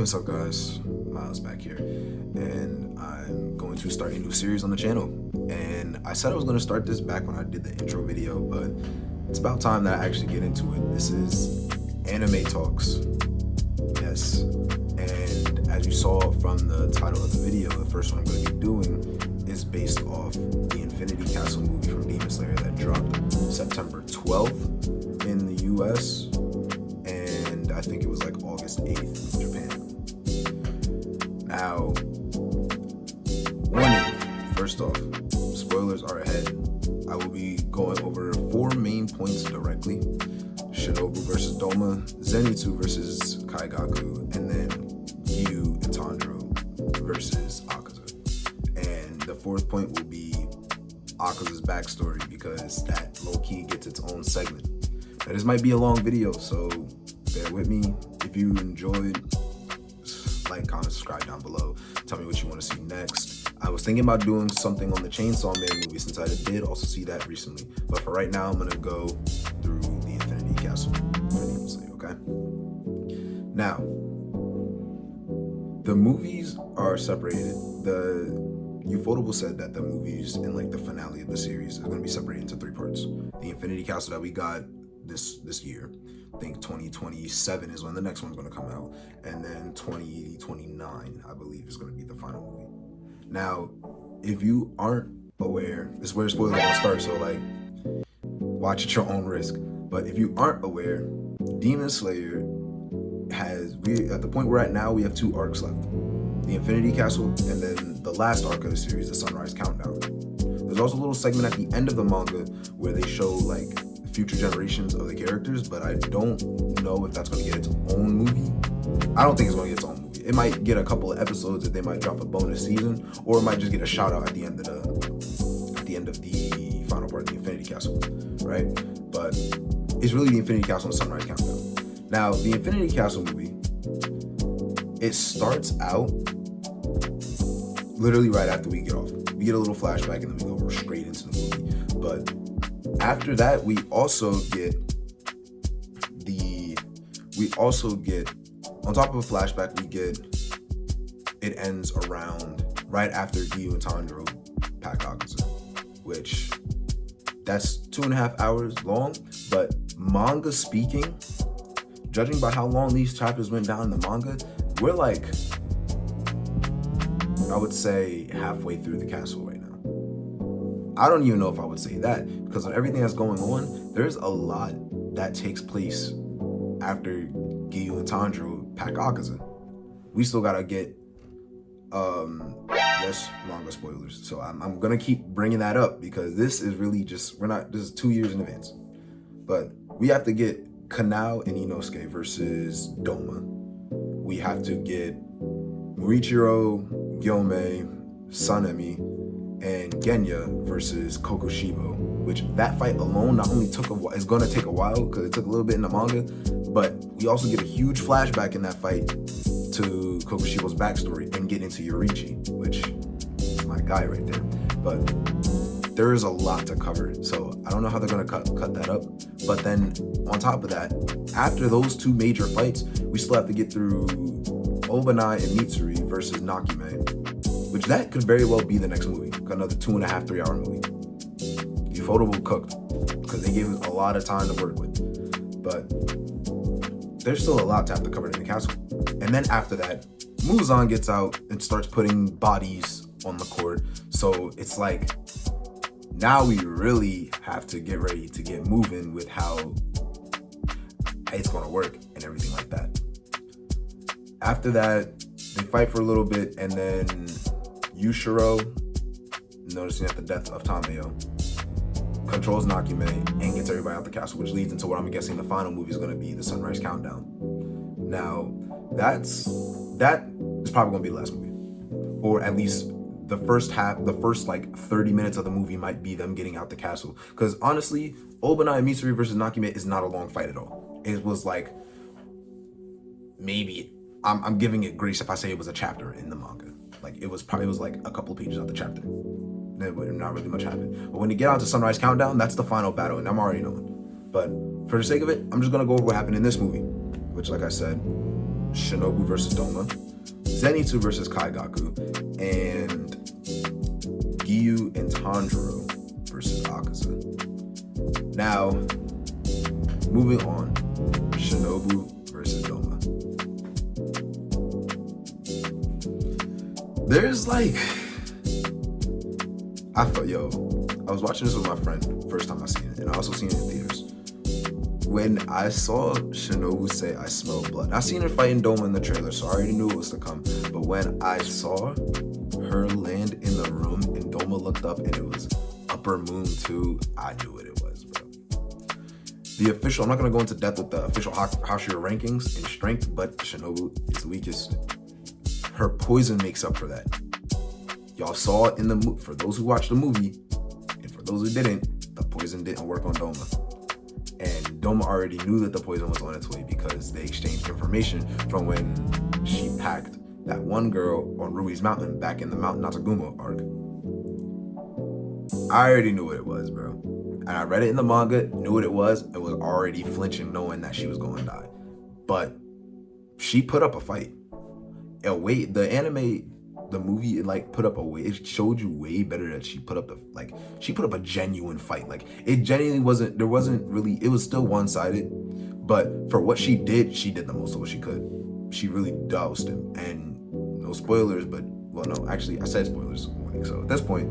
What's up, guys? Miles back here, and I'm going to start a new series on the channel. And I said I was going to start this back when I did the intro video, but it's about time that I actually get into it. This is Anime Talks. Yes, and as you saw from the title of the video, the first one I'm going to be doing is based off the Infinity Castle movie from Demon Slayer that dropped September 12th in the US, and I think it was like August 8th in Japan. Now, warning, first off, spoilers are ahead. I will be going over 4 main points directly: Shinobu versus Doma, Zenitsu versus Kaigaku, and then Gyu and Tanjiro versus Akaza. And the 4th point will be Akaza's backstory, because that low-key gets its own segment. Now, this might be a long video, so bear with me. If you enjoyed, like, comment, subscribe down below. Tell me what you want to see next. I was thinking about doing something on the Chainsaw Man movie, since I did also see that recently. But for right now, I'm going to go through the Infinity Castle for Demon Slayer, okay? Now, the movies are separated. Ufotable said that the movies and like the finale of the series are going to be separated into 3 parts. The Infinity Castle that we got this year, I think 2027 is when the next one's going to come out, and then 2029 I believe is going to be the final movie. Now, if you aren't aware, this is where spoilers are going to start, so like watch at your own risk. But if you aren't aware, Demon Slayer at the point we're at now, we have 2 arcs left: the Infinity Castle and then the last arc of the series, the Sunrise Countdown. There's also a little segment at the end of the manga where they show like future generations of the characters, but I don't know if that's going to get its own movie. I don't think it's going to get its own movie. It might get a couple of episodes that they might drop a bonus season, or it might just get a shout out at the end of the final part of the Infinity Castle, right? But it's really the Infinity Castle and Sunrise Countdown. Now, the Infinity Castle movie, it starts out literally right after we get off. We get a little flashback and then we go straight into the movie. But after that, we also get on top of a flashback, it ends around right after Gyu and Tanjiro pack Akaza, which that's 2.5 hours long. But manga speaking, judging by how long these chapters went down in the manga, we're like, I would say, halfway through the castle right now. I don't even know if I would say that, because of everything that's going on, there's a lot that takes place after Gyu and Tanjiro pack Akaza. We still gotta get, yes, manga spoilers. So I'm gonna keep bringing that up, because this is really just, this is 2 years in advance. But we have to get Kanao and Inosuke versus Doma. We have to get Morichiro, Gyomei, Sanemi, and Genya versus Kokushibo, which that fight alone not only is going to take a while, because it took a little bit in the manga, but we also get a huge flashback in that fight to Kokushibo's backstory and get into Yoriichi, which is my guy right there. But there is a lot to cover, so I don't know how they're going to cut that up. But then on top of that, after those 2 major fights, we still have to get through Obanai and Mitsuri versus Nakime, which that could very well be the next movie, another 2.5, 3 hour movie. Ufotable cooked, because they gave us a lot of time to work with. But there's still a lot to have to cover in the castle. And then after that, Muzan gets out and starts putting bodies on the court. So it's like, now we really have to get ready to get moving with how it's going to work and everything like that. After that, they fight for a little bit, and then Yushiro, noticing at the death of Tamayo, controls Nakime and gets everybody out the castle, which leads into what I'm guessing the final movie is going to be, the Sunrise Countdown. Now, that is probably going to be the last movie, or at least the first like 30 minutes of the movie might be them getting out the castle. Because honestly, Obanai and Mitsuri versus Nakime is not a long fight at all. It was like, maybe, I'm giving it grace if I say it was a chapter in the manga. Like it was like a couple of pages out the chapter. Not really much happened. But when you get on to Sunrise Countdown, that's the final battle, and I'm already knowing. But for the sake of it, I'm just gonna go over what happened in this movie, which, like I said, Shinobu versus Doma, Zenitsu versus Kaigaku, and Giyu and Tanjiro versus Akaza. Now, moving on, Shinobu versus Doma. There's like, I was watching this with my friend, first time I seen it, and I also seen it in theaters. When I saw Shinobu say, "I smell blood," I seen her fighting Doma in the trailer, so I already knew it was to come. But when I saw her land in the room and Doma looked up and it was Upper Moon 2, I knew what it was, bro. The official, I'm not going to go into depth with the official Hashira rankings in strength, but Shinobu is the weakest. Her poison makes up for that. Y'all saw it in the movie. For those who watched the movie, and for those who didn't, the poison didn't work on Doma. And Doma already knew that the poison was on its way because they exchanged information from when she packed that one girl on Rui's Mountain back in the Mount Natsugumo arc. I already knew what it was, bro. And I read it in the manga, knew what it was, and was already flinching knowing that she was going to die. But she put up a fight. The anime, the movie, it like put up it showed you way better that she put up she put up a genuine fight. Like, it genuinely it was still one-sided, but for what she did the most of what she could. She really doused him. And no spoilers, but, well, no, actually, I said spoilers warning, so at this point,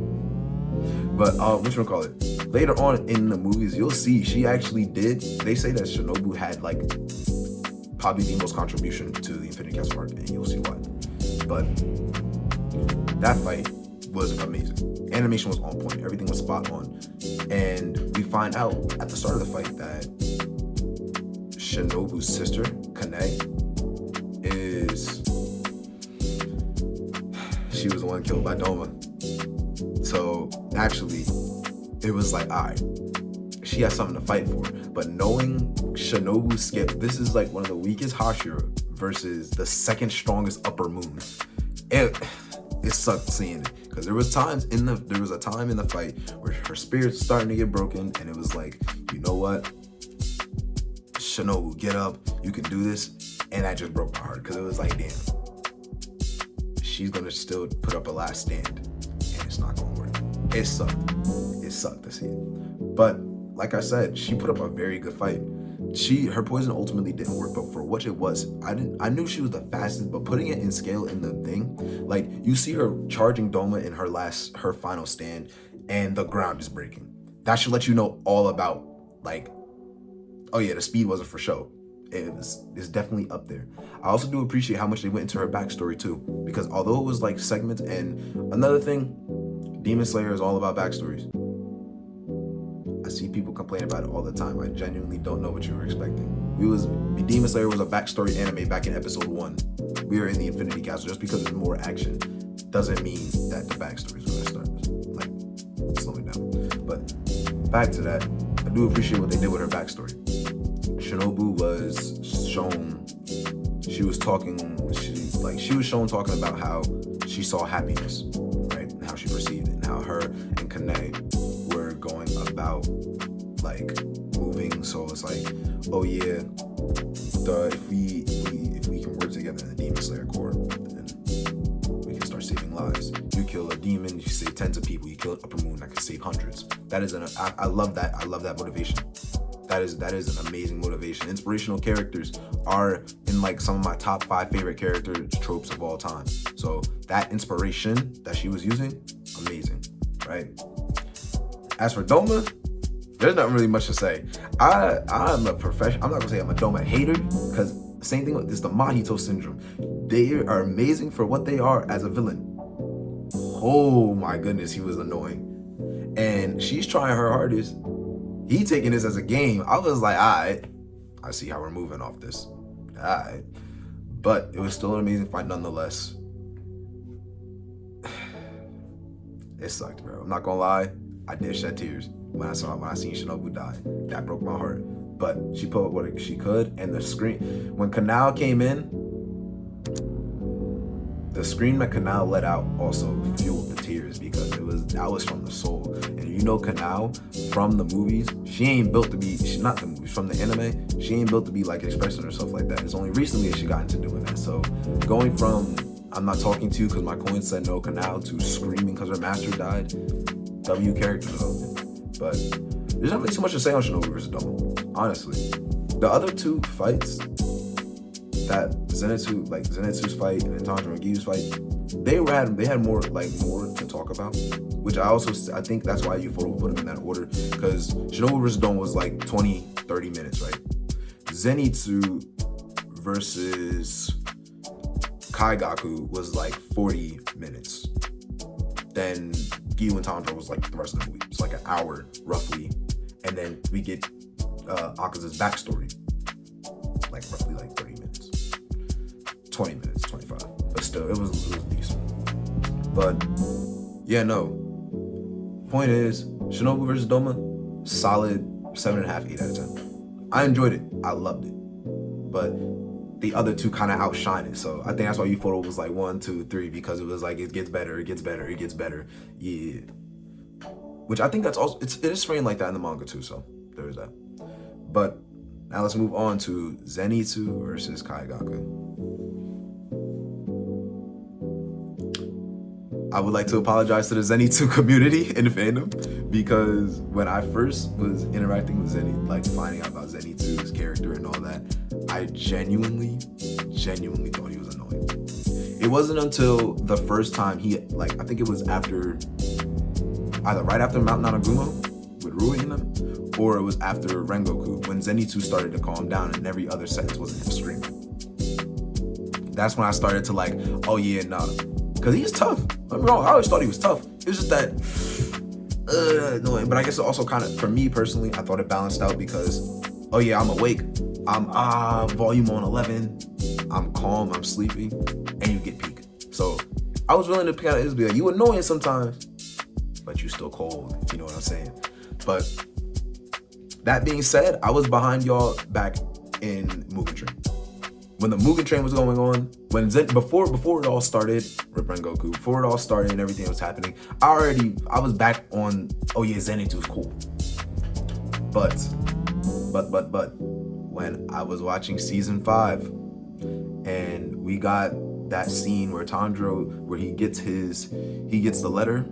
but, whatchamacallit, later on in the movies, you'll see she actually they say that Shinobu had, like, probably the most contribution to the Infinity Castle arc, and you'll see why. But that fight was amazing. Animation was on point. Everything was spot on. And we find out at the start of the fight that Shinobu's sister, Kane, she was the one killed by Doma. So actually, it was like, all right, she has something to fight for. But knowing Shinobu skip, this is like one of the weakest Hashira versus the second strongest Upper Moon. It sucked seeing it, because there was a time in the fight where her spirit's starting to get broken, and it was like, you know what, Shinobu, get up, you can do this. And that just broke my heart, because it was like, damn, she's gonna still put up a last stand, and it's not gonna work. It sucked to see it. But like I said, she put up a very good fight. Her poison ultimately didn't work, but for what it was, I knew she was the fastest, but putting it in scale in the thing, like, you see her charging Doma in her final stand, and the ground is breaking. That should let you know all about, like, oh yeah, the speed wasn't for show. It's definitely up there. I also do appreciate how much they went into her backstory too, because although it was like segments, and another thing, Demon Slayer is all about backstories. I see people complain about it all the time. I genuinely don't know what you were expecting. Demon Slayer was a backstory anime back in episode 1. We are in the Infinity Castle. Just because there's more action doesn't mean that the backstory is going to start, like, slowing down. But back to that, I do appreciate what they did with her backstory. Shinobu was shown, she was shown talking about how she saw happiness, right? And how she perceived it, and how her and Kane were going about, like, moving. So it's like, oh yeah, if we can work together in the Demon Slayer Corps, then we can start saving lives. You kill a demon, you save tens of people. You kill an Upper Moon, that can save hundreds. I love that. I love that motivation. That is an amazing motivation. Inspirational characters are in, like, some of my top 5 favorite character tropes of all time. So that inspiration that she was using, amazing, right? As for Doma, there's not really much to say. I'm a professional. I'm not gonna say I'm a Doma hater, because same thing with this, the Mahito syndrome. They are amazing for what they are as a villain. Oh my goodness, he was annoying. And she's trying her hardest. He taking this as a game. I was like, all right, I see how we're moving off this. All right. But it was still an amazing fight nonetheless. It sucked, bro. I'm not gonna lie. I did shed tears when I seen Shinobu die. That broke my heart. But she put up what she could, and the screen, when Kanao came in, the scream that Kanao let out also fueled the tears because that was from the soul. And you know Kanao from the movies, she ain't built to be, not the movies, from the anime, she ain't built to be like expressing herself like that. It's only recently that she got into doing that. So going from I'm not talking to you because my coin said no Kanao to screaming because her master died, W character development. But there's not really too much to say on Shinobu vs. Doma, honestly. The other two fights, that Zenitsu's fight and Tanjiro and Gyu's fight, they had more to talk about, which I think that's why Ufotable put them in that order, because Shinobu vs. Doma was like 20-30 minutes, right? Zenitsu versus Kaigaku was like 40 minutes. Then Gyu and Tanjiro was like the rest of the movie. It's like an hour roughly, and then we get Akaza's backstory, like roughly like 30 minutes, 20 minutes, 25. But still, it was decent. But yeah, no. Point is, Shinobu vs. Doma, solid 7.5, 8 out of 10. I enjoyed it. I loved it. But the other two kind of outshine it. So I think that's why Ufotable was like 1, 2, 3, because it was like it gets better, it gets better, it gets better. Yeah. Which I think that's also, it is framed like that in the manga too, so there's that. But now let's move on to Zenitsu versus Kaigaku. I would like to apologize to the Zenitsu community and fandom, because when I first was interacting with Zenitsu, like finding out about Zenitsu's character and all that, I genuinely thought he was annoying. It wasn't until the first time I think it was either right after Mount Nanagumo with Rui in them, or it was after Rengoku, when Zenitsu started to calm down and every other sentence wasn't him screaming. That's when I started to like, oh yeah, nah. Because he's tough. I'm wrong, I always thought he was tough. It's just that, annoying. But I guess it also kind of, for me personally, I thought it balanced out because, oh yeah, I'm awake. I'm volume on 11. I'm calm, I'm sleepy, and you get peak. So I was willing to kind of just be like, you annoying sometimes, but you still cold, you know what I'm saying? But that being said, I was behind y'all back in Mugen Train. When the Mugen Train was going on, before it all started with Rengoku, before it all started and everything was happening, I was back on, oh yeah, Zenitsu's cool. But when I was watching season 5 and we got that scene where where he gets the letter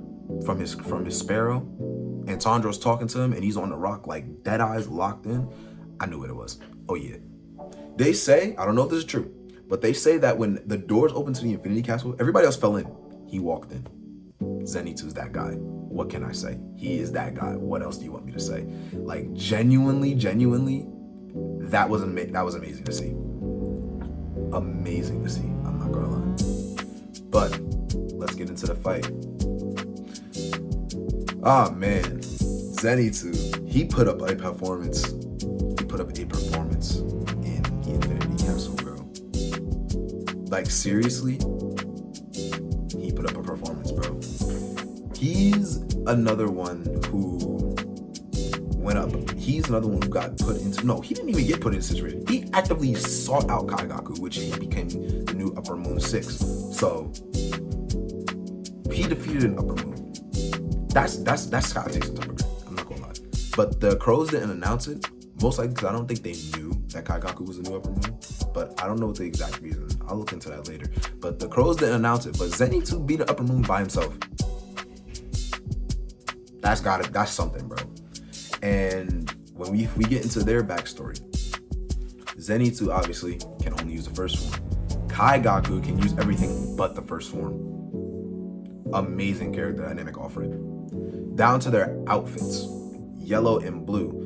from his sparrow, and Tanjiro's talking to him and he's on the rock like dead eyes locked in, I knew what it was. Oh yeah. They say, I don't know if this is true, but they say that when the doors opened to the Infinity Castle, everybody else fell in. He walked in. Zenitsu's that guy. What can I say? He is that guy. What else do you want me to say? Like genuinely, that was amazing to see. Amazing to see. I'm not gonna lie. But let's get into the fight. Ah man, Zenitsu, he put up a performance. He put up a performance in the Infinity Castle, bro. Like seriously, he put up a performance, bro. He's another one who went up. He's another one who got put into, no, he didn't even get put into situation. He actively sought out Kaigaku, which he became the new Upper Moon 6. So he defeated an Upper Moon. That's gotta take some time to grade. I'm not gonna lie. But the Crows didn't announce it, most likely because I don't think they knew that Kaigaku was the new Upper Moon. But I don't know what the exact reason. I'll look into that later. But the Crows didn't announce it. But Zenitsu beat the Upper Moon by himself. That's something, bro. And when we get into their backstory, Zenitsu obviously can only use the first form. Kaigaku can use everything but the first form. Amazing character dynamic offering. Down to their outfits, yellow and blue.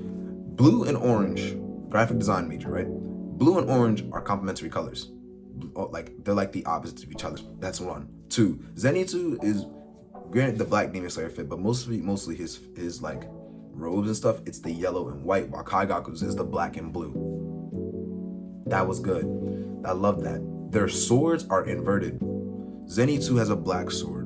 Blue and orange, graphic design major, right? Blue and orange are complementary colors. Like they're like the opposites of each other. That's 1. 2, Zenitsu is granted the black Demon Slayer fit, but mostly his like robes and stuff, it's the yellow and white, while Kaigaku's is the black and blue. That was good. I love that. Their swords are inverted. Zenitsu has a black sword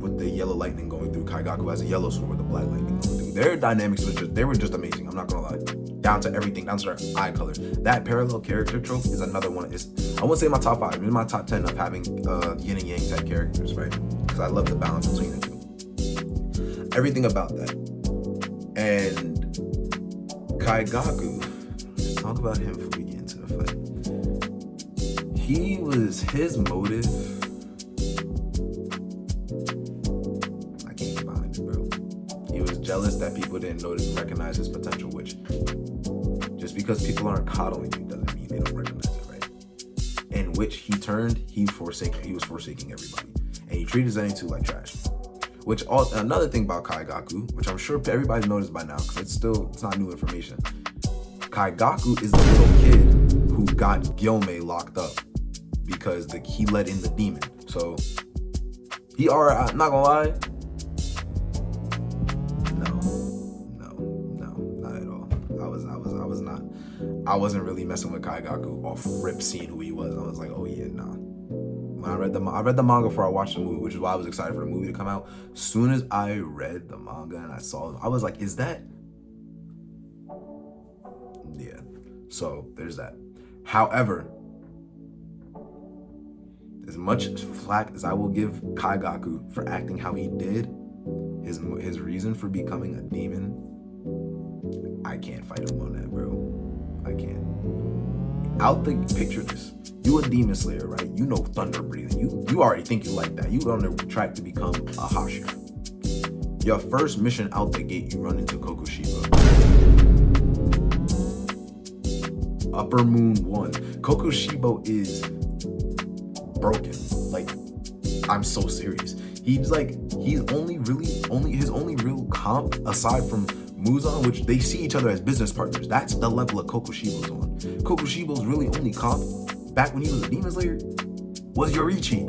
with the yellow lightning going through. Kaigaku has a yellow sword with the black lightning going through. Their dynamics were just amazing. I'm not gonna lie. down to everything, down to their eye color. That parallel character trope is another one. I won't say my top 5, in my top 10 of having yin and yang type characters, right? Because I love the balance between the two. Everything about that. And Kaigaku, let's talk about him before we get into the fight. His motive, I can't get behind it, bro. He was jealous that people didn't recognize his potential, which just because people aren't coddling you doesn't mean they don't recognize it, right? In which he turned, he was forsaking everybody. And he treated Zenitsu like trash. Which, another thing about Kaigaku, which I'm sure everybody's noticed by now, because it's not new information. Kaigaku is the little kid who got Gyomei locked up because he let in the demon. So, I'm not gonna lie, no, not at all. I wasn't really messing with Kaigaku off rip, seeing who he was. I was like, oh yeah, nah. When I read the manga before I watched the movie, which is why I was excited for the movie to come out. As soon as I read the manga and I saw him, I was like, is that? Yeah. So there's that. However, as much flack as I will give Kaigaku for acting how he did, his reason for becoming a demon, I can't fight him on that, bro. I can't. Picture this. You a demon slayer, right? You know thunder breathing. You already think you like that. You on the track to become a Hashira. Your first mission out the gate, you run into Kokushibo. Upper Moon 1. Kokushibo is broken. Like, I'm so serious. His only real comp aside from Muzan, which they see each other as business partners. That's the level of Kokushibo's on. Kokushibo's really only comp back when he was a demon slayer was Yoriichi.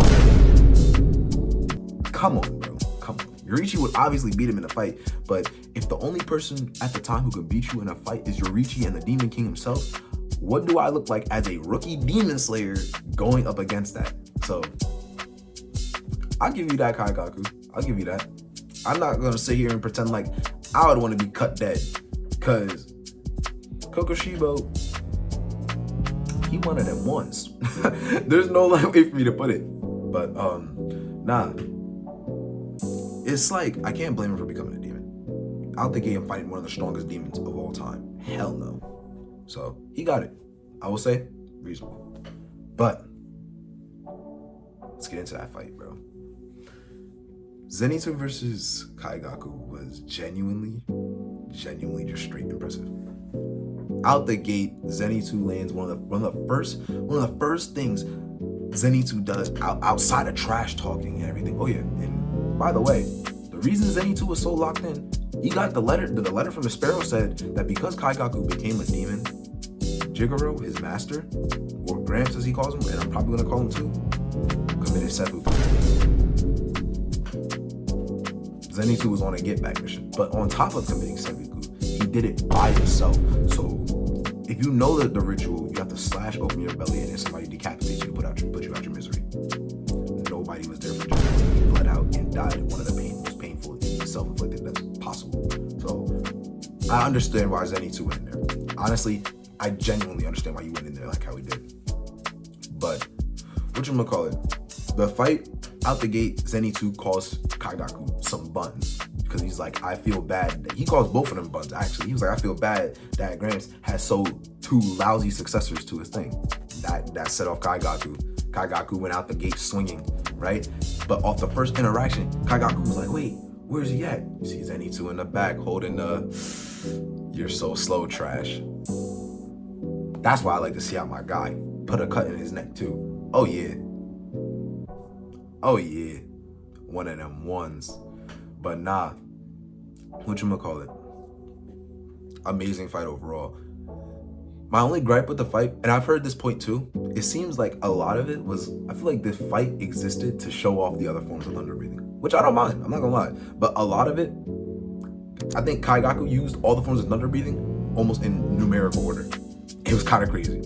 Come on, bro. Come on. Yoriichi would obviously beat him in a fight, but if the only person at the time who could beat you in a fight is Yoriichi and the Demon King himself, what do I look like as a rookie demon slayer going up against that? So, I'll give you that, Kaigaku. I'll give you that. I'm not gonna sit here and pretend like I would want to be cut dead, because Kokushibo, he one of them once. There's no way for me to put it. But nah. It's like, I can't blame him for becoming a demon. Out the gate, I'm fighting one of the strongest demons of all time. Hell no. So he got it. I will say reasonable. But let's get into that fight, bro. Zenitsu versus Kaigaku was genuinely just straight impressive. Out the gate, Zenitsu lands one of the first things Zenitsu does outside of trash talking and everything. Oh yeah, and by the way, the reason Zenitsu was so locked in, he got the letter from the Sparrow said that because Kaigaku became a demon, Jigoro, his master, or Gramps as he calls him, and I'm probably gonna call him too, committed seppuku. Zenitsu was on a get back mission, but on top of committing seppuku, he did it by himself. So if you know that the ritual, you have to slash open your belly and then somebody decapitates you to put you out your misery. Nobody was there for Jigoro. He bled out and died in one of the most painful, self-inflicted deaths possible. So I understand why Zenitsu went in there. Honestly, I genuinely understand why you went in there like how he did. But whatchamacallit, the fight out the gate, Zenitsu calls Kaigaku some buns because he's like, I feel bad. He calls both of them buns, actually. He was like, I feel bad that Gramps has two lousy successors to his thing. That set off Kaigaku. Kaigaku went out the gate swinging, right? But off the first interaction, Kaigaku was like, wait, where's he at? You see Zenitsu in the back holding you're so slow trash. That's why I like to see how my guy put a cut in his neck too. Oh yeah. One of them ones. But nah, whatchamacallit, amazing fight overall. My only gripe with the fight, and I've heard this point too, it seems like a lot of it was, I feel like this fight existed to show off the other forms of thunder breathing, which I don't mind, I'm not gonna lie. But a lot of it, I think Kaigaku used all the forms of thunder breathing almost in numerical order. It was kind of crazy.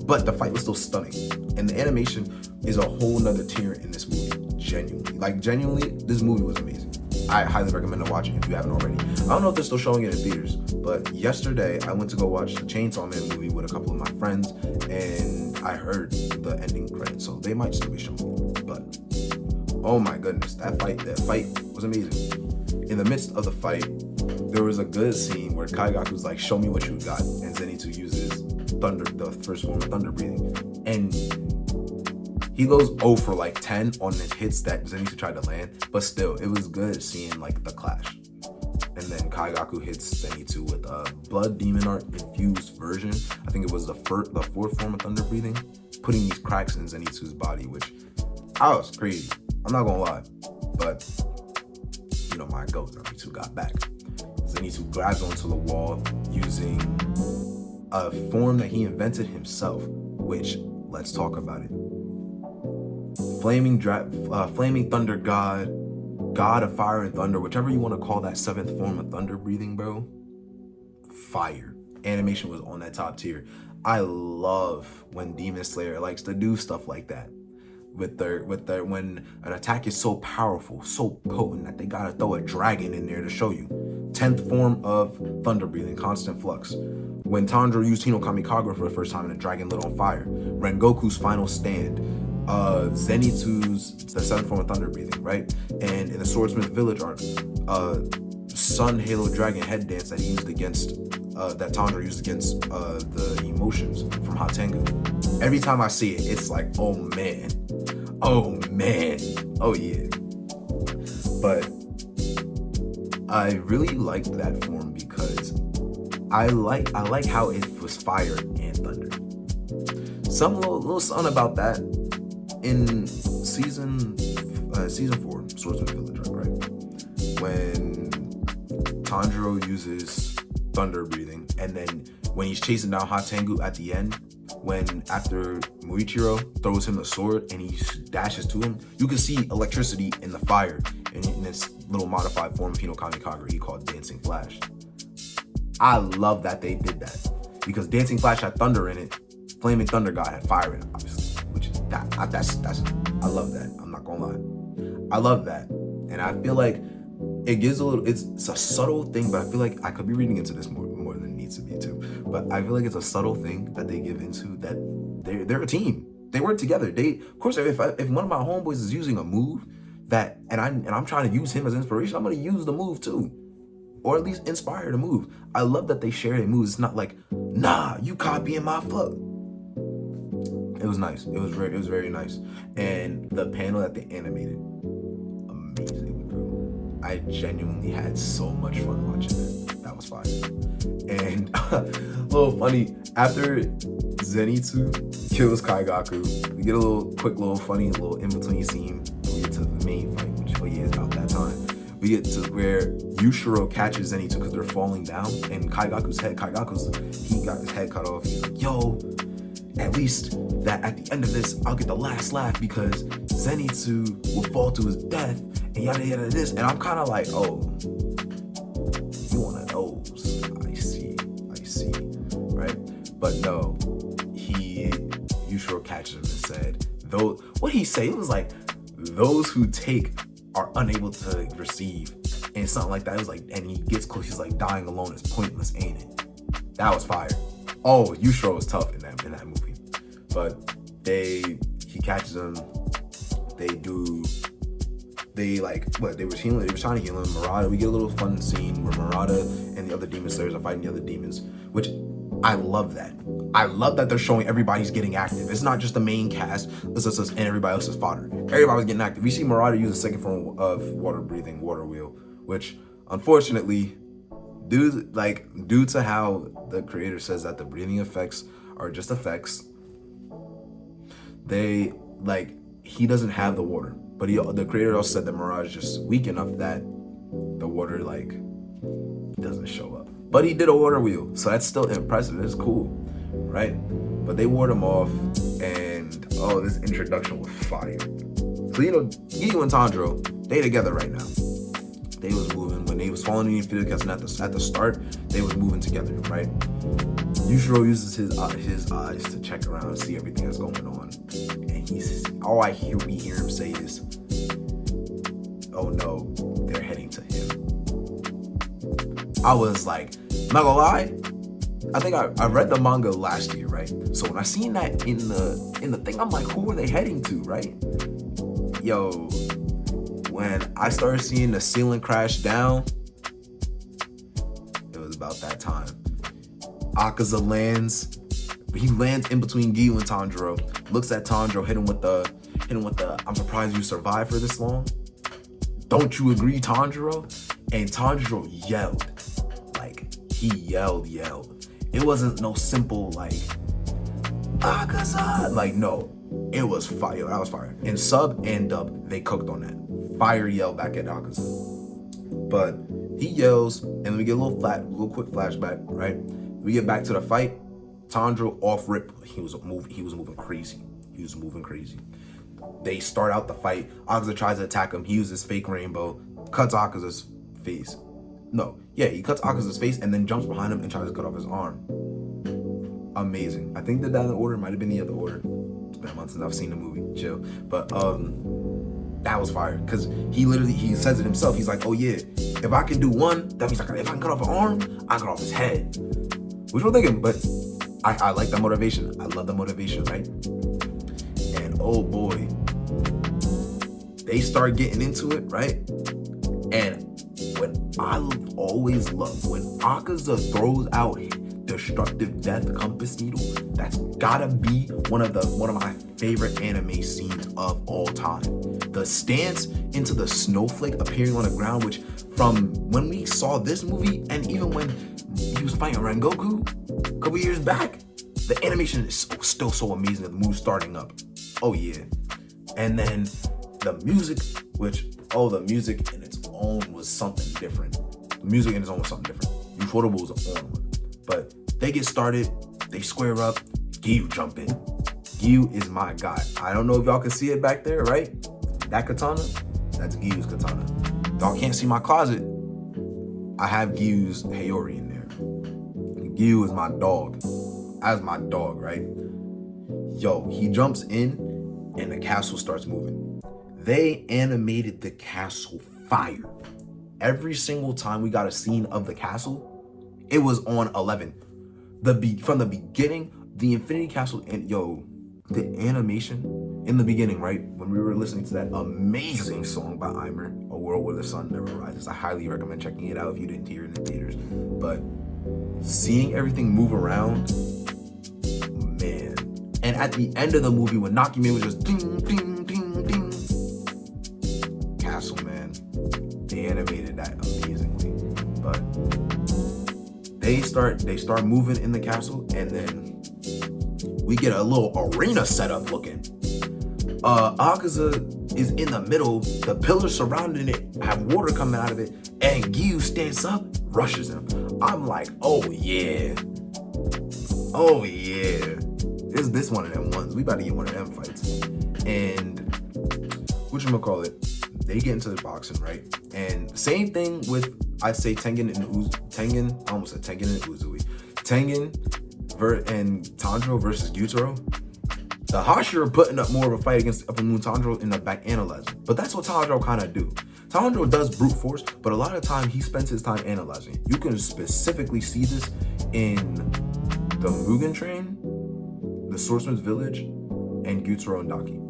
But the fight was still stunning. And the animation is a whole nother tier in this movie. Genuinely, this movie was amazing. I highly recommend to watch it if you haven't already. I don't know if they're still showing it in theaters, but yesterday I went to go watch the Chainsaw Man movie with a couple of my friends, and I heard the ending credits, so they might still be showing it. But oh my goodness, that fight was amazing. In the midst of the fight, there was a good scene where Kaigaku's like, "Show me what you got," and Zenitsu uses thunder, the first form of thunder breathing, and he goes 0 for like 10 on the hits that Zenitsu tried to land, but still, it was good seeing like the clash. And then Kaigaku hits Zenitsu with a Blood Demon Art infused version. I think it was the fourth form of thunder breathing, putting these cracks in Zenitsu's body, which I was crazy. I'm not gonna lie, but you know, my goat Zenitsu got back. Zenitsu grabs onto the wall using a form that he invented himself, which, let's talk about it. Flaming Thunder God, God of Fire and Thunder, whichever you want to call that 7th form of thunder breathing, bro. Fire. Animation was on that top tier. I love when Demon Slayer likes to do stuff like that. With their when an attack is so powerful, so potent that they gotta throw a dragon in there to show you. 10th form of thunder breathing, Constant Flux. When Tanjiro used Hino Kamikaze for the first time and the dragon lit on fire. Rengoku's Final Stand. Zenitsu's the 7th form of thunder breathing, right? And in the Swordsmith Village arc, Sun Halo Dragon head dance that he used against that Tanjiro used against the emotions from Hatengu. Every time I see it, it's like, oh man, oh yeah. But I really liked that form because I like how it was fire and thunder. Some little something about that in season 4, Swordsman Village, right? When Tanjiro uses thunder breathing, and then when he's chasing down Hatengu at the end, when after Muichiro throws him the sword and he dashes to him, you can see electricity in the fire in this little modified form of Hino Kamikaze he called Dancing Flash. I love that they did that because Dancing Flash had thunder in it, Flaming Thunder God had fire in it, obviously, which is that's I love that. I'm not gonna lie, I love that, and I feel like it gives a little. It's a subtle thing, but I feel like I could be reading into this more than it needs to be too. But I feel like it's a subtle thing that they give into that they're a team. They work together. Of course, if one of my homeboys is using a move that and I'm trying to use him as inspiration, I'm gonna use the move too, or at least inspire the move. I love that they share their moves. It's not like, nah, you copying my flow. It was nice. It was very nice. And the panel that they animated, amazing, bro. I genuinely had so much fun watching it. That was fire. And a little funny, after Zenitsu kills Kaigaku, we get a little funny in-between scene. We get to the main fight, which is about that time. We get to where Yushiro catches Zenitsu because they're falling down, and he got his head cut off. He's like, yo, at least that at the end of this, I'll get the last laugh because Zenitsu will fall to his death and yada yada this. And I'm kind of like, oh, you one of those. I see, right? But no, Yushiro catches him and said, though, what he say? It was like, those who take are unable to receive, and something like that. It was like, and he gets close. He's like, dying alone is pointless, ain't it? That was fire. Oh, Yushiro was tough in that movie. But he catches him. They were trying to heal him. Murata, we get a little fun scene where Murata and the other demon slayers are fighting the other demons, which I love that. I love that they're showing everybody's getting active. It's not just the main cast, and everybody else is fodder. Everybody's getting active. We see Murata use the 2nd form of water breathing, Water Wheel, which unfortunately, due to how the creator says that the breathing effects are just effects, he doesn't have the water. But the creator also said that Mirage is just weak enough that the water doesn't show up. But he did a water wheel, so that's still impressive. It's cool, right? But they ward him off, and this introduction was fire. So Giyu and Tanjiro, they together right now. They was moving when they was following the Infinity Castle at the start. They was moving together, right? Yushiro uses his eyes to check around and see everything that's going on, and all we hear him say is, "Oh no, they're heading to him. I was like, I'm not gonna lie, I think I read the manga last year, right? So when I seen that in the thing, I'm like, who are they heading to, right? Yo, when I started seeing the ceiling crash down, it was about that time. Akaza lands. He lands in between Giyu and Tanjiro. Looks at Tanjiro, hit him with the I'm surprised you survived for this long. Don't you agree, Tanjiro? And Tanjiro yelled. Like, he yelled. It wasn't no simple, like, Akaza. Like, no. It was fire. That was fire. In sub and dub, they cooked on that. Fire yell back at Akaza. But he yells, and then we get a little quick flashback, right? We get back to the fight. Tanjiro off rip. He was moving crazy. They start out the fight. Akaza tries to attack him. He uses fake rainbow, cuts Akaza's face. He cuts Akaza's face and then jumps behind him and tries to cut off his arm. Amazing. I think that the order might have been the other order. It's been a month since I've seen the movie. Chill. But that was fire. Because he says it himself. He's like, oh yeah, if I can do one, that means if I can cut off an arm, I cut off his head. Which we're thinking, but I like that motivation. I love the motivation, right? And oh boy, they start getting into it, right? And when I always love when Akaza throws out destructive death compass needle, that's gotta be one of my favorite anime scenes of all time. The stance into the snowflake appearing on the ground, which from when we saw this movie and even when he was fighting Rengoku a couple years back, the animation is still so amazing. The movie starting up. Oh yeah. And then the music, the music in its own was something different. Ufotable was an on one. But they get started, they square up, Giyu jump in. Giyu is my guy. I don't know if y'all can see it back there, right? That katana, that's Giyu's katana. Y'all can't see my closet. I have Giyu's Hayori in there. Giyu is my dog. That's my dog, right? Yo, he jumps in and the castle starts moving. They animated the castle fire. Every single time we got a scene of the castle, it was on 11. From the beginning, the Infinity Castle, and the animation in the beginning, right? When we were listening to that amazing song by Aimer, A World Where the Sun Never Rises. I highly recommend checking it out if you didn't hear it in the theaters. But seeing everything move around, man. And at the end of the movie, when Nakime was just ding, ding, ding, ding. Castle, man. They animated that amazingly. But they start moving in the castle, and then we get a little arena setup looking. Akaza is in the middle, the pillars surrounding it have water coming out of it, and Giyu stands up, rushes him. I'm like, oh yeah. This one of them ones. We about to get one of them fights. And they get into the boxing, right? And same thing with, I'd say Tengen and Uzui. Tengen and Tanjiro versus Gyutaro. The Hashira are putting up more of a fight against Upper Moon Tanjiro in the back analyzing. But that's what Tanjiro kind of do. Tanjiro does brute force, but a lot of the time he spends his time analyzing. You can specifically see this in the Mugen Train, the Swordsman's Village, and Gyutaro and Daki.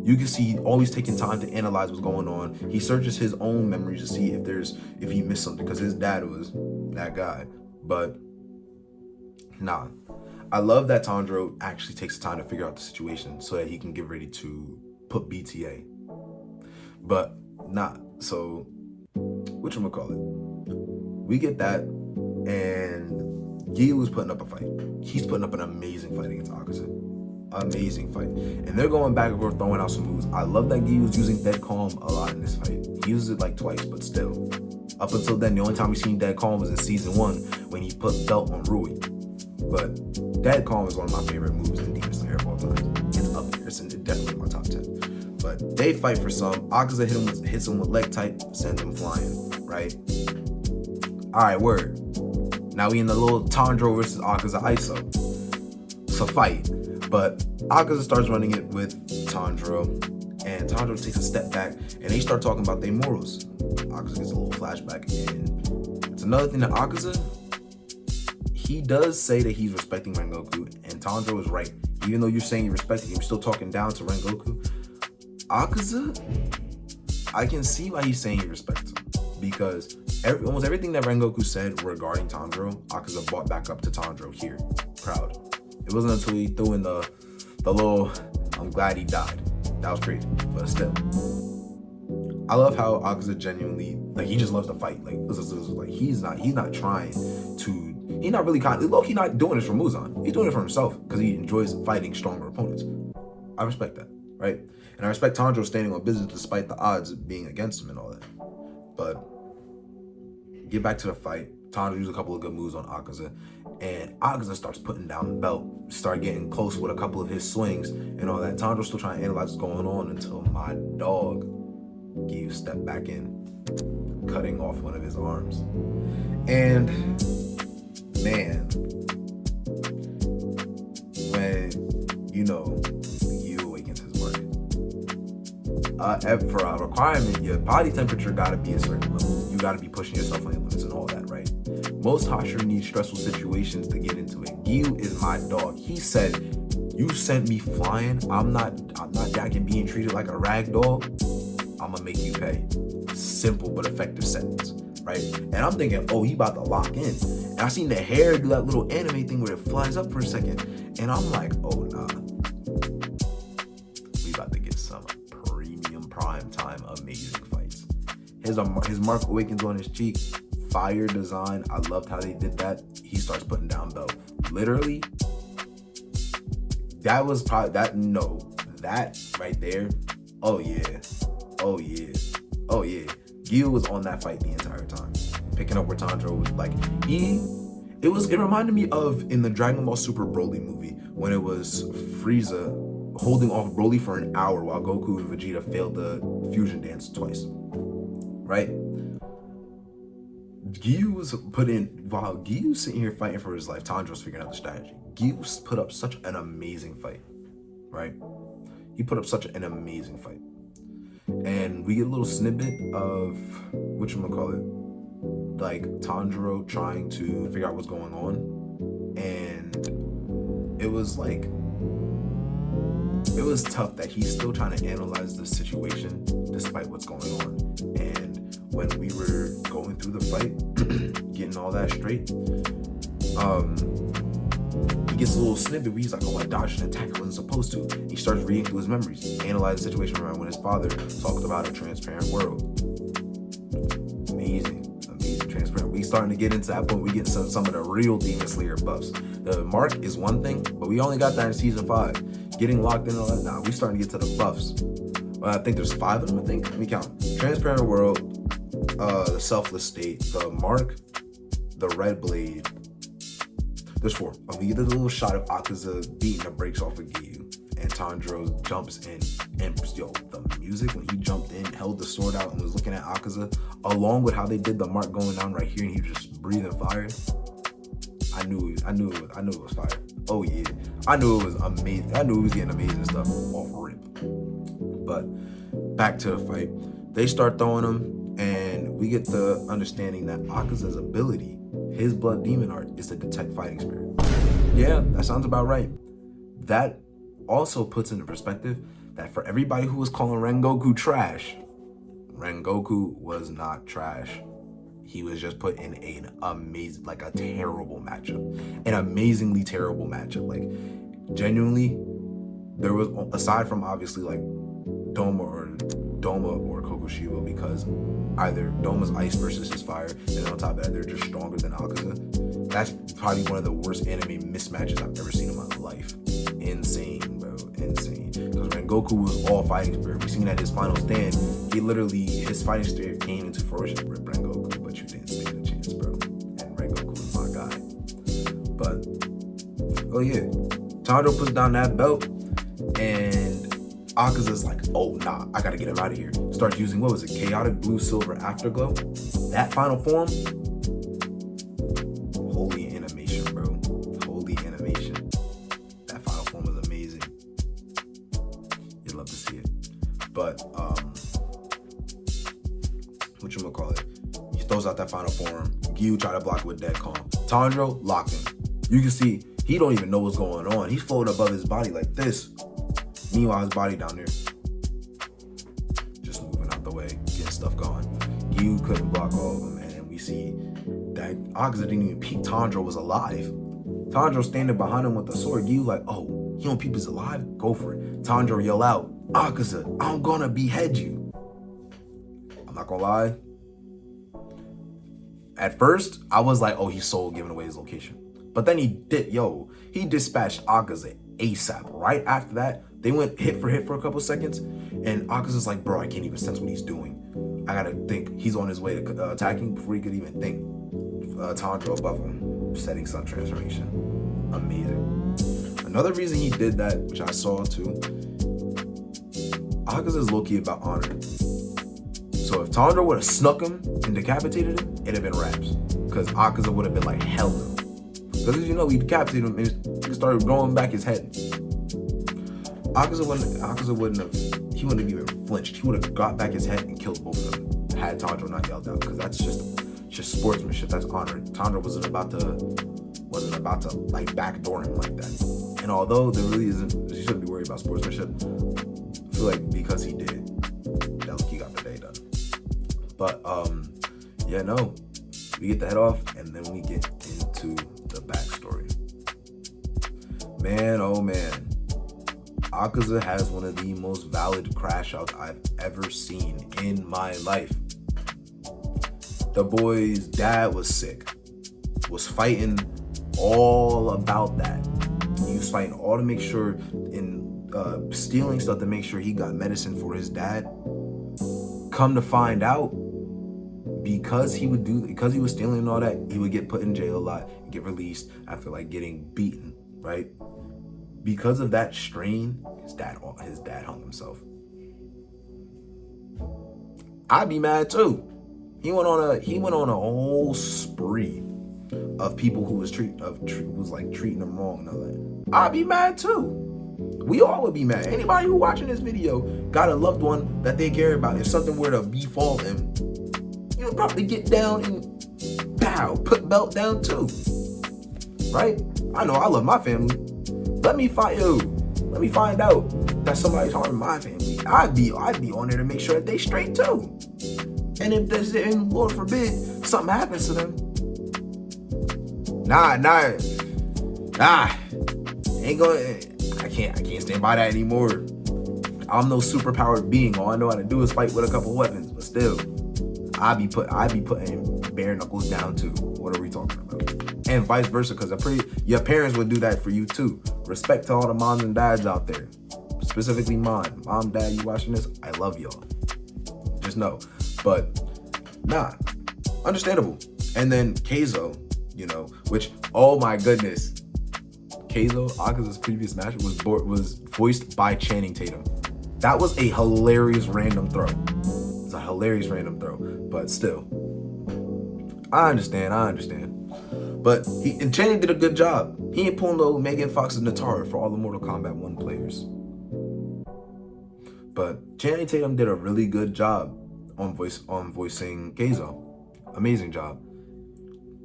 You can see always taking time to analyze what's going on. He searches his own memories to see if he missed something, because his dad was that guy. But nah, I love that Tanjiro actually takes the time to figure out the situation so that he can get ready to put BTA. But nah, so we get that, and Giyu is putting up a fight. He's putting up an amazing fight against Akaza. Amazing fight. And they're going back and forth, throwing out some moves. I love that Giyu's using Dead Calm a lot in this fight. He uses it like twice, but still. Up until then, the only time we seen Dead Calm was in season 1 when he put belt on Rui. But Dead Calm is one of my favorite moves in Demon Slayer of all time. It's up there. It's definitely in my top 10. But they fight for some. Akaza hits him with leg type, sends him flying, right? Alright, word. Now we in the little Tanjiro versus Akaza ISO. It's a fight. But Akaza starts running it with Tanjiro. and Tanjiro takes a step back, and they start talking about their morals. Akaza gets a little flashback, and it's another thing that Akaza, he does say that he's respecting Rengoku, and Tanjiro is right. Even though you're saying you're respecting him, you're still talking down to Rengoku. Akaza, I can see why he's saying he respects him, because almost everything that Rengoku said regarding Tanjiro, Akaza brought back up to Tanjiro here, proud. It wasn't until he threw in the little, I'm glad he died. That was crazy, but still. I love how Akaza genuinely, like, he just loves to fight. Like he's not trying to, he's not really low-key not doing this for Muzan. He's doing it for himself because he enjoys fighting stronger opponents. I respect that, right? And I respect Tanjiro standing on business despite the odds being against him and all that. But get back to the fight. Tanjiro used a couple of good moves on Akaza, and Akaza starts putting down the belt, start getting close with a couple of his swings and all that. Tanjiro's still trying to analyze what's going on until my dog Giyu stepped back in, cutting off one of his arms. And man, when Giyu awakens his work, for a requirement, your body temperature gotta be a certain level. You gotta be pushing yourself on your limits and all that, right? Most Hashira need stressful situations to get into it. Giyu is my dog. He said, "You sent me flying. I'm not jacking being treated like a rag doll. I'm gonna make you pay." Simple but effective sentence, right? And I'm thinking, oh, he about to lock in. And I seen the hair do that little anime thing where it flies up for a second, and I'm like, oh nah, we about to get some premium prime time amazing fights. His mark awakens on his cheek. Fire design. I loved how they did that. He starts putting down belt. Literally, that was probably that right there. Oh yeah. Giyu was on that fight the entire time, picking up where Tanjiro was like, it reminded me of in the Dragon Ball Super Broly movie when it was Frieza holding off Broly for an hour while Goku and Vegeta failed the fusion dance twice, right? While Giyu's sitting here fighting for his life, Tanjiro's figuring out the strategy. Giyu put up such an amazing fight, right? He put up such an amazing fight. And we get a little snippet of, like Tanjiro trying to figure out what's going on. And it was tough that he's still trying to analyze the situation despite what's going on. And when we were going through the fight, getting all that straight, he gets a little snippet where he's like, oh, I dodged an attack I wasn't supposed to. He starts reading through his memories, analyze the situation around when his father talked about a transparent world. Amazing transparent. We starting to get into that point. We get some of the real Demon Slayer buffs. The mark is one thing, but we only got that in season 5. Getting locked in and all that. Now we starting to get to the buffs. I think there's 5 of them, I think. Let me count. Transparent world, the selfless state, the mark, the red blade. There's 4. We get a little shot of Akaza beating the brakes off of Giyu, and Tanjiro jumps in, and the music when he jumped in, held the sword out, and was looking at Akaza, along with how they did the mark going down right here, and he was just breathing fire. I knew it was fire. Oh yeah, I knew it was amazing. I knew he was getting amazing stuff off rip. But back to the fight, they start throwing him, and we get the understanding that Akaza's ability, his blood demon art, is to detect fighting spirit. Yeah, that sounds about right. That also puts into perspective that for everybody who was calling Rengoku trash, Rengoku was not trash. He was just put in an amazing, like a terrible matchup. An amazingly terrible matchup. Like, genuinely, there was, aside from obviously like Doma or Kokushibo, because either Doma's ice versus his fire, and on top of that, they're just stronger than Akaza. That's probably one of the worst anime mismatches I've ever seen in my life. Insane, bro. Insane. Because Rengoku was all fighting spirit. We seen at his final stand, his fighting spirit came into fruition with Rengoku, but you didn't stand a chance, bro. And Rengoku was my guy. But, oh yeah. Tanjiro puts down that belt, and Akaza's like, oh nah, I gotta get him out of here. Starts using, what was it, Chaotic Blue Silver Afterglow? That final form, holy animation, bro. Holy animation. That final form was amazing. You'd love to see it. But whatchamacallit, he throws out that final form. Gyu try to block it with dead calm. Tanjiro locked him. You can see he don't even know what's going on. He's floating above his body like this. Meanwhile, his body down there just moving out the way, getting stuff going. Gyu couldn't block all of them, and then we see that Akaza didn't even peek Tanjiro was alive. Tanjiro standing behind him with the sword. Gyu like, oh, he don't peep is alive? Go for it. Tanjiro yell out, Akaza, I'm gonna behead you. I'm not gonna lie. At first, I was like, oh, he's sold giving away his location. But then he dispatched Akaza ASAP. Right after that, they went hit for a couple seconds, and Akaza's like, bro, I can't even sense what he's doing. I gotta think he's on his way to attacking before he could even think. Tanjiro above him, setting Sun Transformation. Amazing. Another reason he did that, which I saw too, Akaza's low-key about honor. So if Tanjiro would have snuck him and decapitated him, it'd have been raps. Because Akaza would have been like, hell no. Because as you know, he decapitated him and he started growing back his head. Akaza wouldn't have even flinched. He would have got back his head and killed both of them had Tanjiro not yelled out. Because that's just sportsmanship. That's honor. Tanjiro wasn't about to like backdoor him like that. And although there really isn't, you shouldn't be worried about sportsmanship. I feel like because he did, he got the day done. But yeah, no, we get the head off, and then we get into the backstory. Man, oh man, Akaza has one of the most valid crash outs I've ever seen in my life. The boy's dad was sick, was fighting all about that. He was fighting all to make sure, stealing stuff to make sure he got medicine for his dad. Come to find out, because he was stealing and all that, he would get put in jail a lot and get released after like getting beaten, right? Because of that strain, his dad hung himself. I'd be mad too. He went on a whole spree of people who was treating him wrong and all that. I'd be mad too. We all would be mad. Anybody who watching this video got a loved one that they care about. If something were to befall them, you'll probably get down and pow, put belt down too. Right? I know I love my family. Let me find out that somebody's harming my family. I'd be on there to make sure that they straight too. And if Lord forbid, something happens to them, I can't stand by that anymore. I'm no superpowered being. All I know how to do is fight with a couple weapons, but still, I'd be putting bare knuckles down too. What are we talking about? And vice versa, because your parents would do that for you too. Respect to all the moms and dads out there, specifically mine. Mom, dad, you watching this? I love y'all. Just know. But understandable. And then Keizo, which, oh my goodness, Keizo, Akaza's previous match was voiced by Channing Tatum. That was a hilarious random throw. It's a hilarious random throw, but still, I understand. But Channing did a good job. He ain't pulling no Megan Fox's Natara for all the Mortal Kombat 1 players. But Channing Tatum did a really good job on voicing Keizo. Amazing job.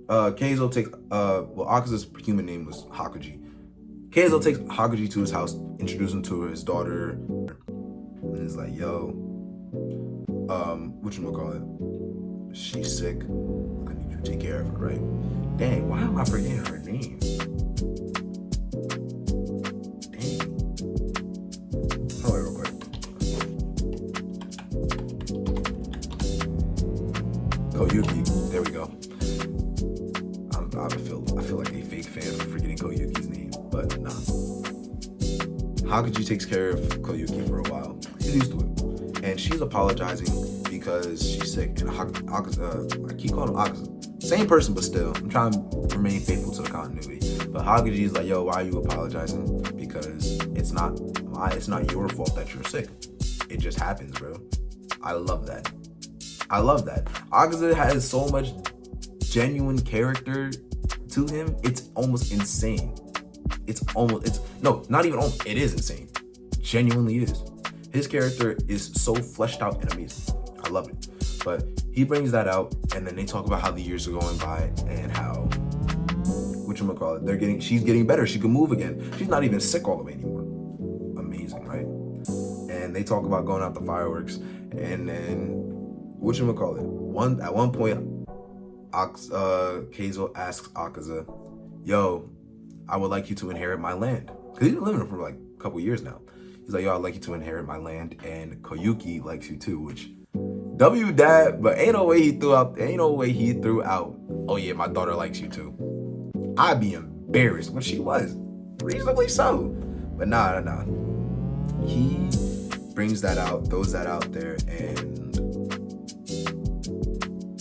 Keizo takes Akaza's human name was Hakuji. Keizo takes Hakuji to his house, introduces him to his daughter, and is like, yo, whatchamacallit? She's sick. I need you to take care of her, right? Dang, why am I forgetting her name? Dang. Hold on real quick. Koyuki, there we go. I feel like a fake fan for forgetting Koyuki's name, but nah. Hakuji takes care of Koyuki for a while. He's used to it. And she's apologizing because she's sick. And Akaza, I keep calling him Akaza. Same person, but still, I'm trying to remain faithful to the continuity. But Hakuji is like, yo, why are you apologizing? Because it's not your fault that you're sick. It just happens, bro. I love that. Akaza has so much genuine character to him. It's almost insane. It is insane. Genuinely is. His character is so fleshed out and amazing. I love it. But he brings that out, and then they talk about how the years are going by and how, she's getting better. She can move again. She's not even sick all the way anymore. Amazing, right? And they talk about going out the fireworks, and then at one point, Keizo asks Akaza, "Yo, I would like you to inherit my land," because he's been living for like a couple years now. He's like, "Yo, I'd like you to inherit my land, and Koyuki likes you too," which W dad, but ain't no way he threw out, "Oh yeah, my daughter likes you too." I'd be embarrassed, when she was reasonably so, but nah. He brings that out, throws that out there, and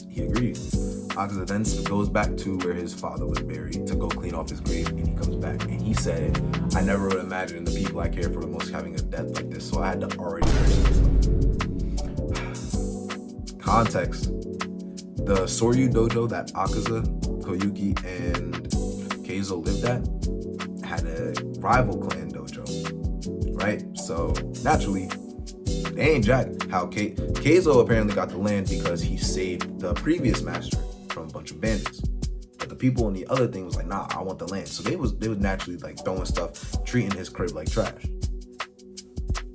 he agrees. Akaza then goes back to where his father was buried to go clean off his grave, and he comes back and he said, "I never would imagine the people I care for the most having a death like this, so I had to already brace myself." Context: the Soryu dojo that Akaza, Koyuki, and Keizo lived at had a rival clan dojo, right? So naturally, they ain't jack. How Keizo apparently got the land because he saved the previous master from a bunch of bandits. But the people in the other thing was like, "Nah, I want the land." So they was naturally like throwing stuff, treating his crib like trash.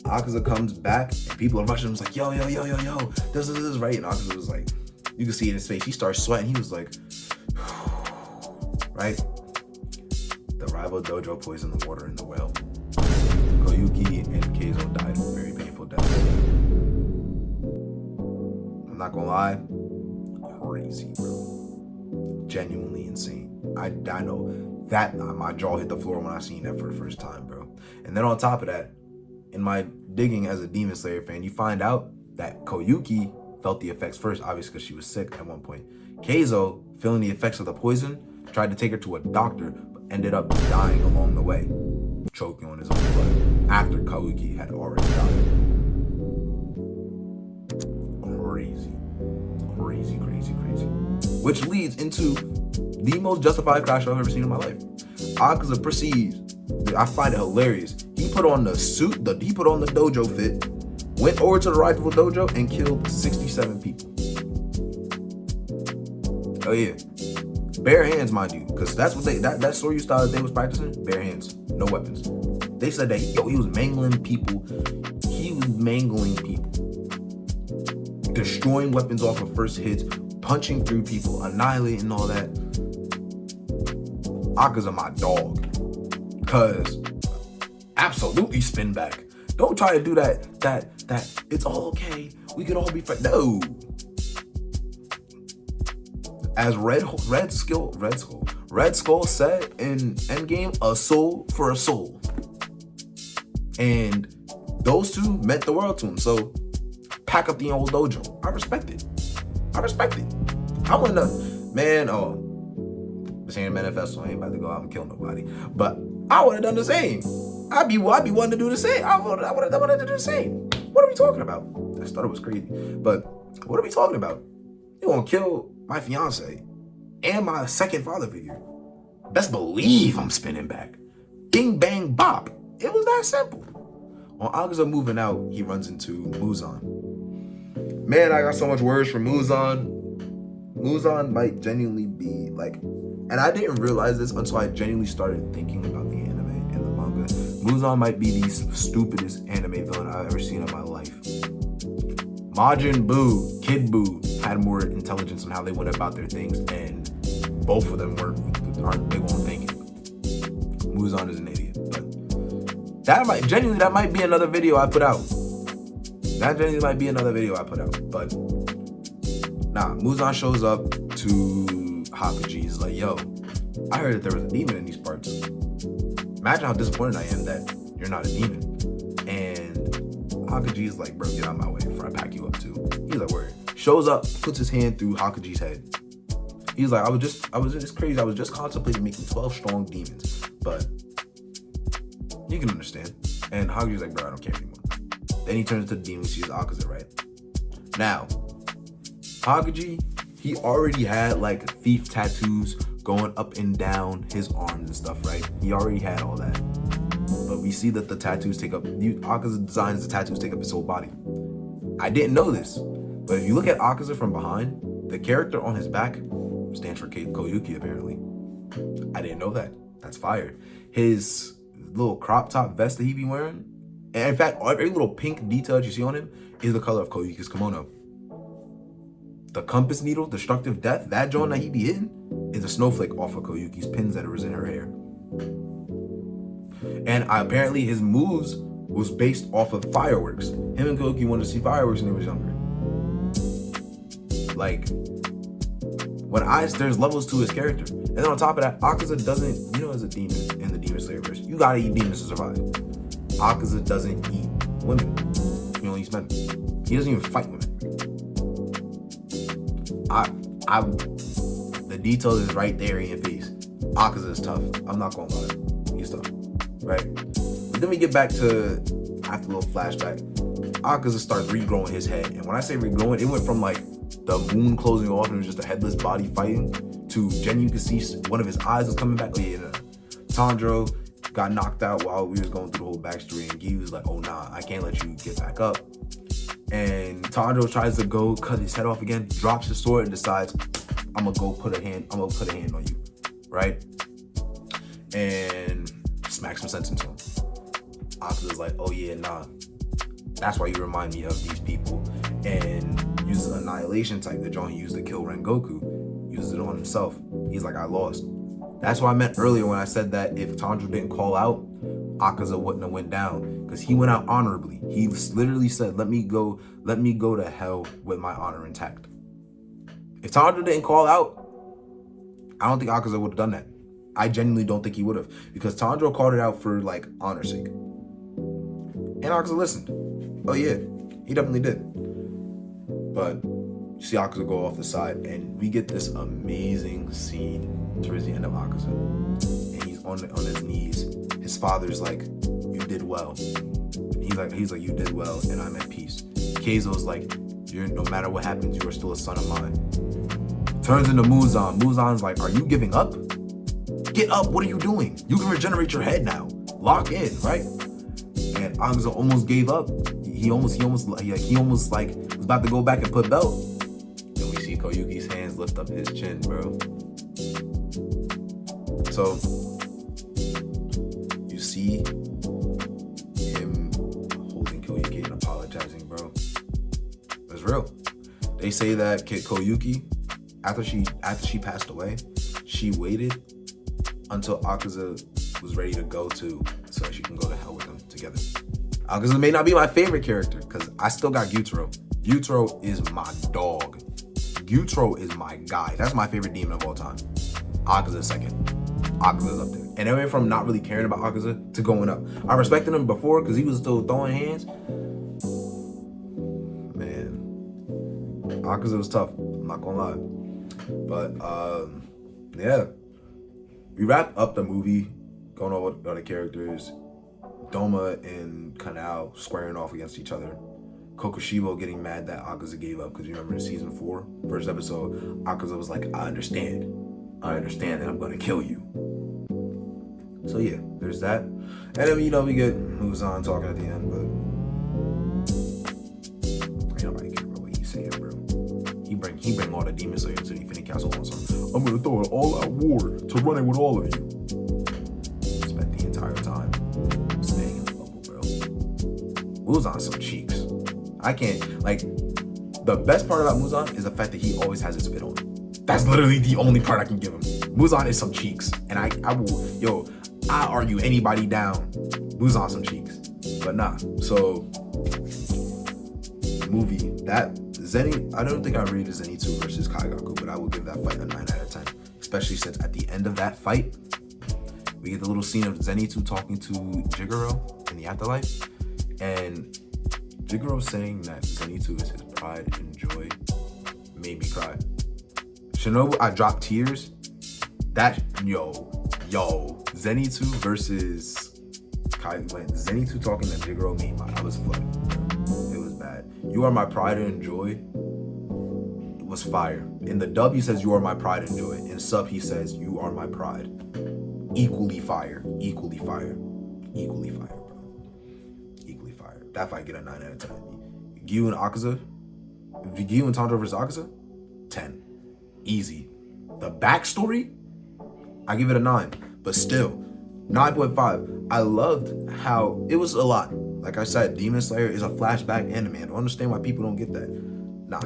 Akaza comes back and people are rushing him. He's like, yo, this is right. And Akaza was like, you can see it in his face. He starts sweating. He was like, right? The rival dojo poisoned the water in the well. Koyuki and Keizo died very painful deaths. I'm not gonna lie, crazy, bro. Genuinely insane. I know that my jaw hit the floor when I seen that for the first time, bro. And then on top of that, in my digging as a Demon Slayer fan, you find out that Koyuki felt the effects first, obviously because she was sick at one point. Keizo, feeling the effects of the poison, tried to take her to a doctor, but ended up dying along the way, choking on his own blood after Koyuki had already died. Crazy. Which leads into the most justified crash I've ever seen in my life. Akaza proceeds, I find it hilarious. He put on the suit, he put on the dojo fit, went over to the rival dojo and killed 67 people. Oh yeah. Bare hands, mind you, because that's what that Soryu style that they was practicing, bare hands, no weapons. They said that, he was mangling people. He was mangling people. Destroying weapons off of first hits, punching through people, annihilating all that. Akaza my dog. Cause absolutely spin back. Don't try to do that it's all okay, we can all be friends. No. As Red Skull said in Endgame, a soul for a soul. And those two meant the world to him. So pack up the old dojo. I respect it. I wanna, man, this ain't a manifesto, I ain't about to go out and kill nobody. But I would have done the same. I'd be wanting to do the same. I would have wanted to do the same. What are we talking about? I thought it was crazy. But what are we talking about? You gonna kill my fiance and my second father figure. Best believe I'm spinning back. Bing, bang, bop. It was that simple. On Akaza moving out, he runs into Muzan. Man, I got so much words for Muzan. Muzan might genuinely be like, and I didn't realize this until I genuinely started thinking about the anime and the manga. Muzan might be the stupidest anime villain I've ever seen in my life. Majin Buu, Kid Buu had more intelligence on how they went about their things, and both of them aren't big on thinking. Muzan is an idiot, but that might be another video I put out. But nah, Muzan shows up to Hakuji. He's like, yo, I heard that there was a demon in these parts. Imagine how disappointed I am that you're not a demon. And Hakuji is like, bro, get out of my way before I pack you up too. He's like, word. Shows up, puts his hand through Hakuji's head. He's like, it's crazy. I was just contemplating making 12 strong demons, but you can understand. And Hakuji's like, bro, I don't care anymore. Then he turns to the demon, sees Akaza, right? Now, Hakuji, he already had like thief tattoos going up and down his arms and stuff, right? He already had all that. But we see that the tattoos take up, Akaza designs the tattoos take up his whole body. I didn't know this, but if you look at Akaza from behind, the character on his back stands for Koyuki, apparently. I didn't know that. That's fire. His little crop top vest that he be wearing, and in fact, every little pink detail that you see on him is the color of Koyuki's kimono. The compass needle, destructive death, that joint that he be in is a snowflake off of Koyuki's pins that was in her hair. And apparently his moves was based off of fireworks. Him and Koyuki wanted to see fireworks when they was younger. Like, there's levels to his character. And then on top of that, Akaza doesn't, as a demon in the Demon Slayer verse, you gotta eat demons to survive. Akaza doesn't eat women. He only eats men. He doesn't even fight women. The detail is right there in your face. Akaza is tough. I'm not gonna lie. He's tough. Right? But then we get back to, after a little flashback, Akaza starts regrowing his head. And when I say regrowing, it went from like the moon closing off and it was just a headless body fighting to you could see one of his eyes was coming back. Oh yeah, Tanjiro got knocked out while we was going through the whole backstory, and Gi was like, oh nah, I can't let you get back up. And Tanjiro tries to go cut his head off again, drops his sword and decides, I'm gonna put a hand on you, right? And smacks some sense into him. Akaza's like, oh yeah, nah. That's why you remind me of these people. And uses Annihilation type that John used to kill Rengoku. Uses it on himself. He's like, I lost. That's what I meant earlier when I said that if Tanjiro didn't call out, Akaza wouldn't have went down. Because he went out honorably. He literally said, let me go to hell with my honor intact. If Tanjiro didn't call out, I don't think Akaza would have done that. I genuinely don't think he would have. Because Tanjiro called it out for like honor's sake. And Akaza listened. Oh yeah, he definitely did. But you see Akaza go off the side, and we get this amazing scene towards the end of Akaza. And he's on his knees. His father's like, you did well. He's like, you did well, and I'm at peace. Keizo's like, no matter what happens, you are still a son of mine. Turns into Muzan. Muzan's like, are you giving up? Get up, what are you doing? You can regenerate your head now. Lock in, right? And Akaza almost gave up. He almost like was about to go back and put belt. Then we see Koyuki's hands lift up his chin, bro. So you see him holding Koyuki and apologizing, bro. It's real. They say that Koyuki, after she passed away, she waited until Akaza was ready to go too, so she can go to hell with them together. Akaza may not be my favorite character, because I still got Gyutaro. Gyutaro is my dog. Gyutaro is my guy. That's my favorite demon of all time. Akaza's second. Akaza's up there. And I went from not really caring about Akaza to going up. I respected him before because he was still throwing hands. Man, Akaza was tough. I'm not gonna lie. But yeah, we wrapped up the movie, going over the other characters. Doma and Kanao squaring off against each other. Kokushibo getting mad that Akaza gave up, because you remember in season 4, first episode, Akaza was like, I understand that I'm gonna kill you. So yeah, there's that. And then we get Muzan talking at the end, but ain't nobody care about what he's saying, bro. He bring all the Demon Slayers to the Infinity Castle on something. I'm gonna throw an all-out war to run in with all of you. Spent the entire time staying in the bubble, bro. Muzan some cheeks. I can't, like, the best part about Muzan is the fact that he always has his fit on. That's literally the only part I can give him. Muzan is some cheeks. And I argue anybody down. Muzan some cheeks. But nah. So, movie, that Zenny, I don't think I rated Zenitsu versus Kaigaku, but I will give that fight a 9 out of 10. Especially since at the end of that fight, we get the little scene of Zenitsu talking to Jigoro in the afterlife. And Jigoro saying that Zenitsu is his pride and joy made me cry. Shinobu, I dropped tears. Zenitsu versus Zenitsu talking to Jigoro made I was flooded. It was bad. You are my pride and joy. It was fire. In the dub, he says, you are my pride and joy. In sub, he says, you are my pride. Equally fire. Equally fire. equally fire, bro. Equally fire. That fight get a 9 out of 10. Gyu and Akaza, Gyu and Tanjiro versus Akaza, 10. Easy. The backstory, I give it a 9, but still, 9.5. I loved how it was a lot. Like I said, Demon Slayer is a flashback anime. I don't understand why people don't get that. Nah,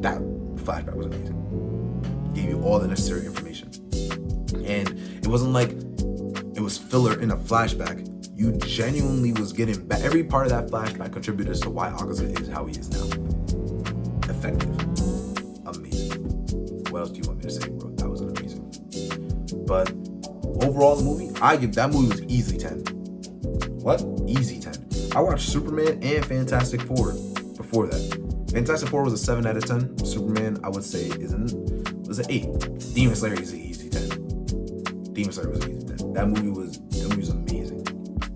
that flashback was amazing. Gave you all the necessary information. And it wasn't like it was filler in a flashback. You genuinely was getting back. Every part of that flashback contributed to why Akaza is how he is now. Effective. Amazing. What else do you want me to say, bro? That was amazing. But overall, the movie, I give that movie was easily 10. What? Easy 10. I watched Superman and Fantastic Four before that. Fantastic Four was a 7 out of 10. Superman, I would say, was an 8. Demon Slayer is an easy 10. Demon Slayer was an easy 10. That movie was amazing.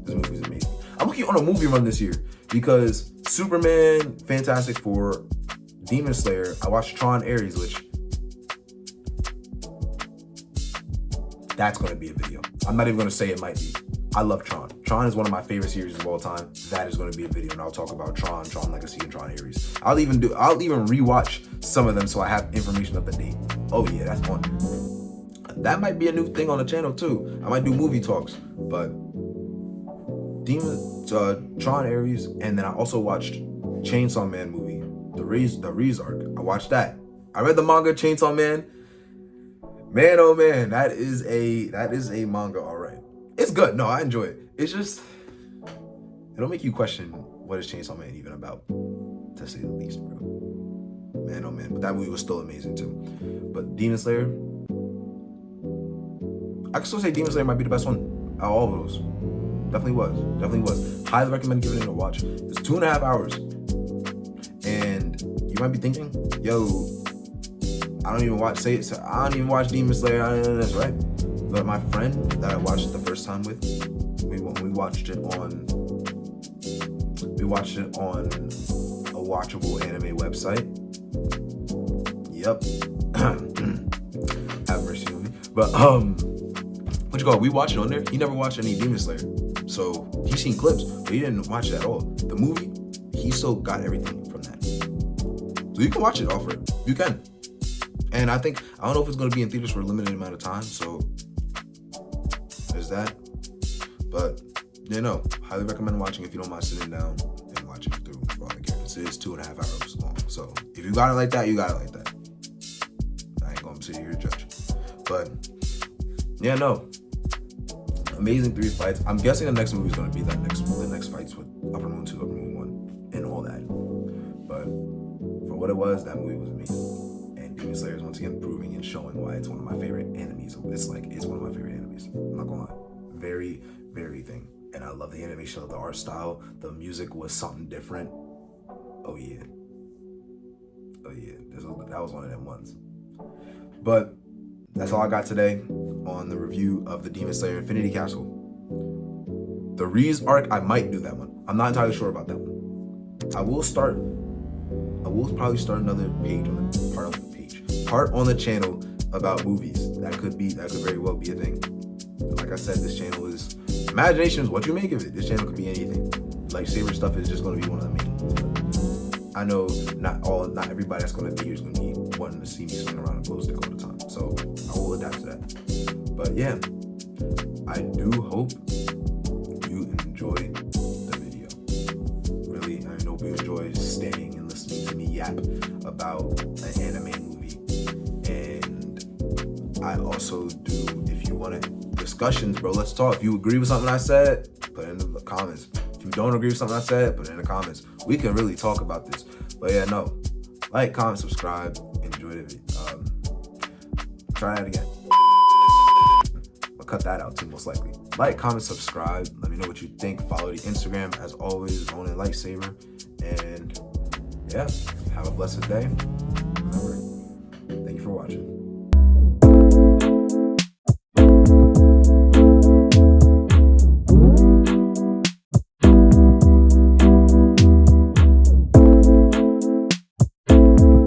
This movie was amazing. I'm looking on a movie run this year because Superman, Fantastic Four, Demon Slayer. I watched Tron Ares, which that's going to be a video. I'm not even going to say it might be. I love Tron. Tron is one of my favorite series of all time. That is going to be a video, and I'll talk about Tron Legacy, and Tron Ares. I'll even rewatch some of them so I have information up to date. Oh yeah, that's fun. That might be a new thing on the channel too. I might do movie talks, but Tron Ares, and then I also watched Chainsaw Man movie, the Reese arc. I watched that. I read the manga Chainsaw Man. Man, oh man, that is a manga, all right. It's good. No, I enjoy it. It's just, it'll make you question what is Chainsaw Man even about, to say the least, bro. Man, oh man, but that movie was still amazing too. But Demon Slayer, I can still say Demon Slayer might be the best one out of all of those. Definitely was. Highly recommend giving it a watch. It's 2.5 hours. And you might be thinking, yo, I don't even watch Demon Slayer. That's right. But my friend that I watched it the first time with, we watched it on a watchable anime website. Yep. Have mercy on me. But we watched it on there. He never watched any Demon Slayer. So he's seen clips, but he didn't watch it at all. The movie, he still got everything from that. So you can watch it off of it. You can. And I don't know if it's going to be in theaters for a limited amount of time, so there's that. But, highly recommend watching if you don't mind sitting down and watching it through for all the characters. It is 2.5 hours long. So if you got it like that, you got it like that. I ain't going to sit here and judge. But, amazing 3 fights. I'm guessing the next movie is going to be the next fights with Upper Moon 2, Upper Moon 1, and all that. But for what it was, that movie was amazing. And Demon Slayer is once again proving and showing why it's one of my favorite animes. It's one of my favorite animes. I'm not gonna lie. Very, very thing. And I love the animation of the art style. The music was something different. Oh yeah. That was one of them ones. But that's all I got today on the review of the Demon Slayer Infinity Castle. The Reese arc, I might do that one. I'm not entirely sure about that one. I will probably start another part on the channel about movies. That could very well be a thing. Like I said, this channel is imagination is what you make of it. This channel could be anything. Lightsaber stuff is just going to be one of the main ones. I know not everybody that's going to be here is going to be wanting to see me swing around a glow stick all the time. So I will adapt to that. But yeah, I do hope you enjoyed the video. Really, I hope you enjoy staying and listening to me yap about an anime movie. And I also do, if you want discussions, bro, let's talk. If you agree with something I said, put it in the comments. If you don't agree with something I said, put it in the comments. We can really talk about this. But yeah, like, comment, subscribe, enjoy the video. Try that again. I'll cut that out too, most likely. Like, comment, subscribe. Let me know what you think. Follow the Instagram, as always, Ronin Lightsaber. And yeah, have a blessed day. Remember, thank you for watching.